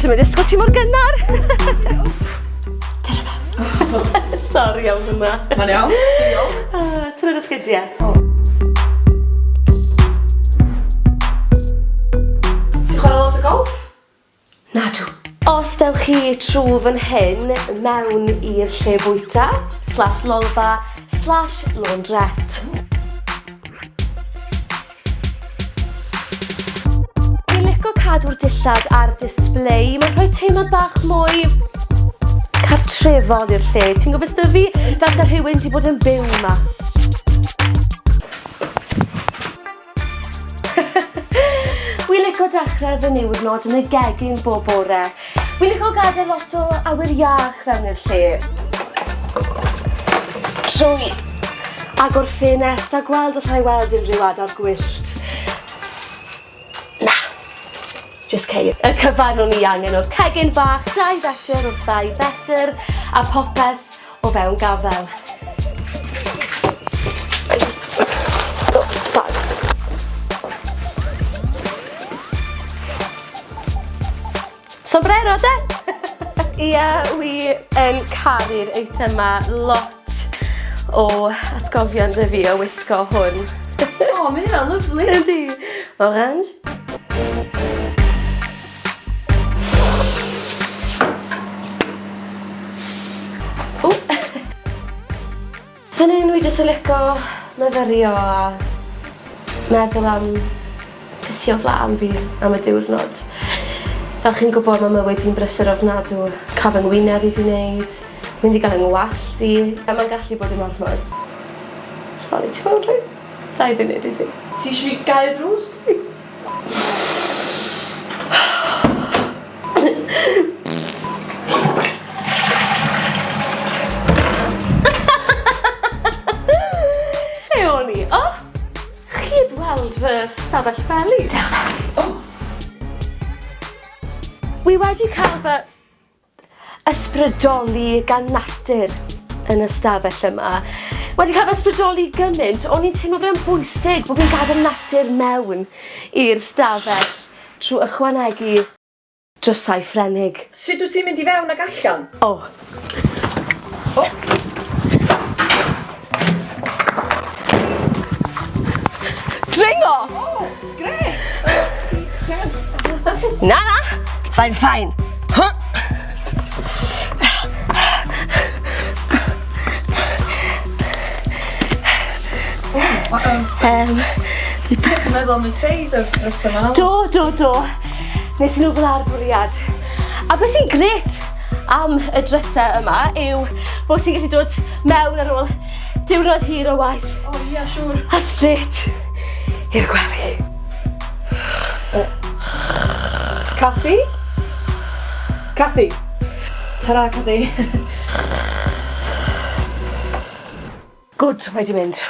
Ti'n mynd ysgol ti mor gynnar? Dyna ma. Sori am hwnna. Mae'n iawn. Tynnu'r ysgidiau. Ti'n chwarae lot o golf? Nadw. Os dewch chi trwy fan hyn mewn i'r lle bwyta, /lolba, /laundrette. Fi'n licio cadw'r dillad ar display. Mae'n rhoi teimlad bach mwy cartrefol i'r lle. Ti'n gwybod ysda fi? Fel sa rhywun wedi bod yn byw yma. Wi'n licio dechrau fy niwrnod yn y gegin bob bore. Wi'n licio gadael lot o awyr iach fewn i'r lle. Trwy agor ffenest a gweld os rhaid weld unrhyw adar gwyllt. Na, just ceir. Y cyfan o'n i angen o'r cegin bach, 2 fetr wrth 2 fetr, a popeth o fewn gafel. Sombrero, de? Ia, wi yn caru'r eitemau lot o atgofion dy fi o wisgo hwn. O, mae hynna'n lyflu. Yndi. Orange. Fan hyn wi jyst yn licio myfyrio a meddwl am pysio flan fi am y diwrnod. Fel chi'n gwybod, mae mywyd i'n brysur ofnadw. Caf yng ngwyneb i di wneud, mynd i gael yng ngwallt i, a mae'n gallu bod yn ormod. Sori, ti'n mewn rhoi 2 funud i fi. Ti eisiau fi gael drws? Be o'n i? O! Chi heb weld fy stafell feli? O! Wi wedi cael fy ysbrydoli gan natur yn y stafell yma. Wedi cael fy ysbrydoli gymaint, o'n i'n teimlo bod yn bwysig bod fi'n gadael natur mewn i'r stafell trwy ychwanegu drysau ffrenig. Sut wyt ti'n mynd i fewn ag allan? O. O. Dringo! O, gret! Na, na! Fine. Huh? Ti'n meddwl am y seis o'r drysau yma? Do. Nes i nhw fel ar bwriad. A beth sy'n gret am y drysau yma yw bod ti'n gallu dod mewn ar ôl diwrnod hir o waith. O, ia, siwr. A straight i'r gwely. Cadi? Cadi? Tara, Cadi. Good, mae di mynd.